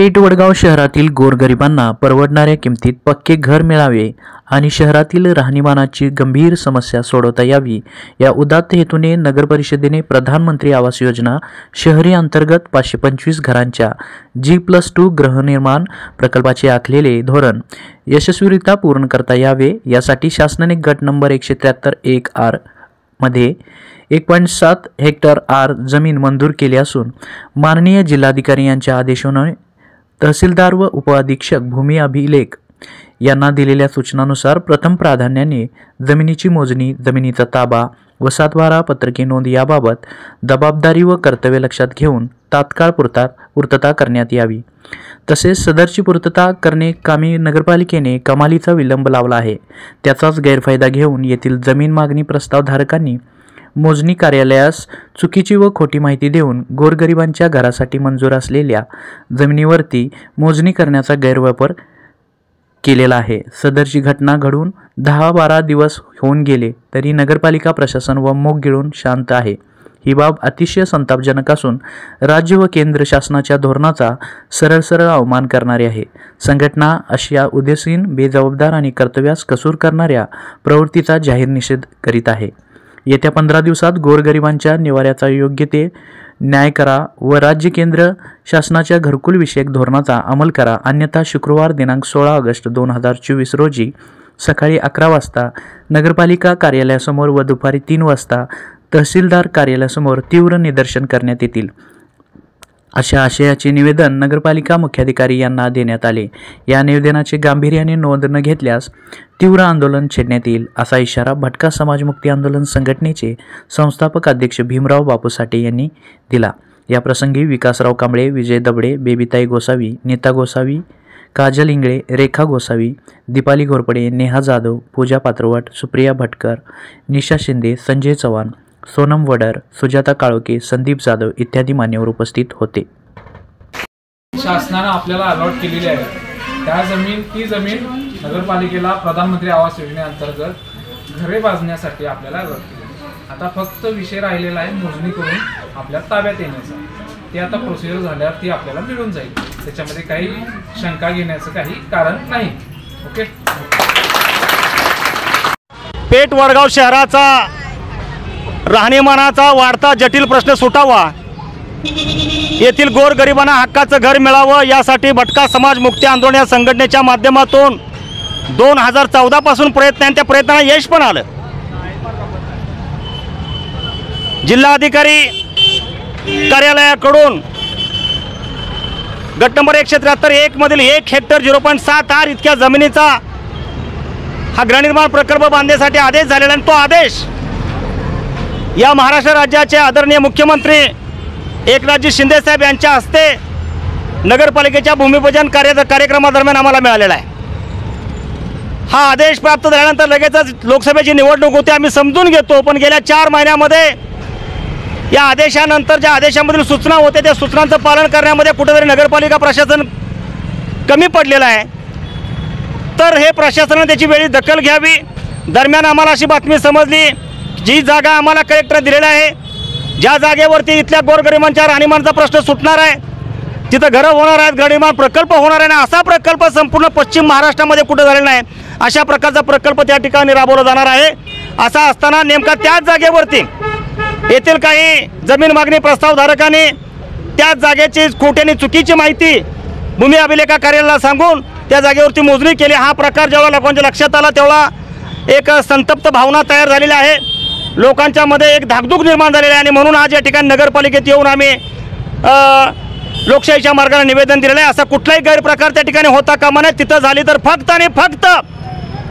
पेठ वडगाव शहरातील गोरगरिबांना परवडणाऱ्या किमतीत पक्के घर मिळावे आणि शहरातील राहणीमानाची गंभीर समस्या सोडवता यावी या उदात्त हेतूने नगर परिषदेने प्रधानमंत्री आवास योजना शहरी अंतर्गत 525 घरांच्या G+2 गृहनिर्माण प्रकल्पाचे आखलेले धोरण यशस्वीरित्या पूर्ण करता यावे यासाठी शासनाने गट नंबर 173-1R मध्ये 1.7 हेक्टर आर जमीन मंजूर केली असून माननीय जिल्हाधिकारी यांच्या आदेशाने तहसीलदार व उपअधीक्षक भूमी अभिलेख यांना दिलेल्या सूचनानुसार प्रथम प्राधान्याने जमिनीची मोजणी, जमिनीचा ताबा व 7/12 पत्रकी नोंद याबाबत जबाबदारी व कर्तव्य लक्षात घेऊन तात्काळ पूर्तता करण्यात यावी। तसेच सदरची पूर्तता करणे कामी नगरपालिकेने कमालीचा विलंब लावला आहे, त्याचाच गैरफायदा घेऊन येथील जमीन मागणी प्रस्तावधारकांनी मोजणी कार्यालयास चुकीची व खोटी माहिती देऊन गोरगरिबांच्या घरासाठी मंजूर असलेल्या जमिनीवरती मोजणी करण्याचा गैरवापर केलेला आहे। सदरची घटना घडून 10-12 दिवस होऊन गेले तरी नगरपालिका प्रशासन व मूग गिळून शांत आहे। ही बाब अतिशय संतापजनक असून राज्य व केंद्र शासनाच्या धोरणाचा सरळ अवमान करणारी आहे। संघटना अशा उदासीन, बेजबाबदार आणि कर्तव्यास कसूर करणाऱ्या प्रवृत्तीचा जाहीर निषेध करीत आहे। येत्या 15 दिवसात गोरगरिबांच्या निवाऱ्याचा योग्य ते न्याय करा व राज्य केंद्र शासनाच्या घरकुल विषयक धोरणाचा अंमल करा, अन्यथा शुक्रवार दिनांक 16 ऑगस्ट 2024 रोजी सकाळी 11 वाजता नगरपालिका कार्यालयासमोर व दुपारी 3 वाजता तहसीलदार कार्यालयासमोर तीव्र निदर्शन करण्यात येतील, अशा आशयाचे निवेदन नगरपालिका मुख्याधिकारी यांना देण्यात आले। या निवेदनाचे गांभीर्याने नोंद न घेतल्यास तीव्र आंदोलन छेडण्यात येईल, असा इशारा भटका समाज मुक्ती आंदोलन संघटनेचे संस्थापक अध्यक्ष भीमराव बापू साठे यांनी दिला। या प्रसंगी विकासराव कांबळे, विजय दबडे, बेबीताई गोसावी, नीता गोसावी, काजल इंगळे, रेखा गोसावी, दीपाली घोरपडे, नेहा जाधव, पूजा पात्रवट, सुप्रिया भटकर, निशा शिंदे, संजय चव्हाण, सोनम वडर, सुजाता काळोके, संदीप जाधव इत्यादी मान्यवर उपस्थित होते। शासनाने आपल्याला अलॉट केलेली आहे ती जमीन नगरपालिकेला प्रधानमंत्री आवास योजनेअंतर्गत घरे बांधण्यासाठी आपल्याला अलॉट केली। आता फक्त विषय राहिलेला आहे मोजणी करून आपल्या ताब्यात येण्याचा। ते आता प्रोसिजर झाल्यावर ती आपल्याला मिळून जाईल, त्याच्यामध्ये काही शंका घेण्याचं काही कारण नाही। ओके। पेठ वडगाव शहराचा राहणीमानाचा वाढता जटिल प्रश्न सुटावा, येथील गोरगरिबांना हक्काचं घर मिळावं यासाठी भटका समाज मुक्ती आंदोलन या संघटनेच्या माध्यमातून 2014 पासून त्या प्रयत्नाला यश पण आलं। जिल्हाधिकारी कार्यालयाकडून गट नंबर 173-1 मधील 1 हेक्टर 0.7 आर इतक्या जमिनीचा हा गृहनिर्माण प्रकल्प बांधण्यासाठी आदेश झालेला आहे। तो आदेश या महाराष्ट्र राज्याचे आदरणीय मुख्यमंत्री एकनाथजी शिंदे साहेब यांच्या हस्ते नगरपालिकेच्या भूमिपूजन कार्यक्रमादरम्यान आम्हाला मिळालेला आहे। हा आदेश प्राप्त झाल्यानंतर लगेचच लोकसभेची निवडणूक होती, आम्ही समजून घेतो, पण गेल्या 4 महिन्यामध्ये या आदेशानंतर ज्या आदेशामधील सूचना होत्या त्या सूचनांचं पालन करण्यामध्ये कुठेतरी नगरपालिका प्रशासन कमी पडलेलं आहे। तर हे प्रशासनाने त्याची वेळी दखल घ्यावी। दरम्यान आम्हाला अशी बातमी समजली, जी जागा आम्हाला कलेक्टर दिलेला आहे, ज्या जागेवरती इथल्या गोरगरिबांच्या राहणीमानाचा प्रश्न सुटणार आहे, तिथं घरं होणार आहेत, गृहनिर्माण प्रकल्प होणार आहे, असा प्रकल्प संपूर्ण पश्चिम महाराष्ट्रामध्ये कुठे झालेला नाही, अशा प्रकारचा प्रकल्प त्या ठिकाणी राबवला जाणार आहे। असा असताना नेमका त्याच जागेवरती येथील काही जमीन मागणी प्रस्तावधारकांनी त्याच जागेची खोटी चुकीची माहिती भूमी अभिलेखा कार्यालयाला सांगून त्या जागेवरती मोजणी केली। हा प्रकार जेव्हा लोकांच्या लक्षात आला तेव्हा एक संतप्त भावना तयार झालेली आहे, लोकांच्या मध्ये एक धाकधूक निर्माण झालेली आहे आणि म्हणून आज या ठिकाणी नगरपालिकेत येऊन आम्ही लोकशाहीच्या मार्गाने निवेदन दिलेलं आहे। असा कुठलाही गैरप्रकार त्या ठिकाणी होता कामा नये, तिथं झाली तर फक्त आणि फक्त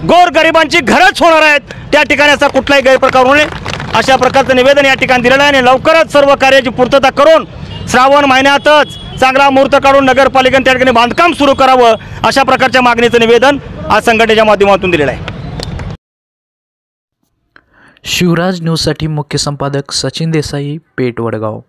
गोरगरिबांची घरच होणार आहेत, त्या ठिकाणी असा कुठलाही गैरप्रकार होऊ नये अशा प्रकारचं निवेदन या ठिकाणी दिलेलं आहे। आणि लवकरच सर्व कार्याची पूर्तता करून श्रावण महिन्यातच चांगला मुहूर्त काढून नगरपालिकेने त्या ठिकाणी बांधकाम सुरू करावं अशा प्रकारच्या मागणीचं निवेदन आज संघटनेच्या माध्यमातून दिलेलं आहे। शिवराज न्यूजसाठी मुख्य संपादक सचिन देसाई, पेठ वडगाव।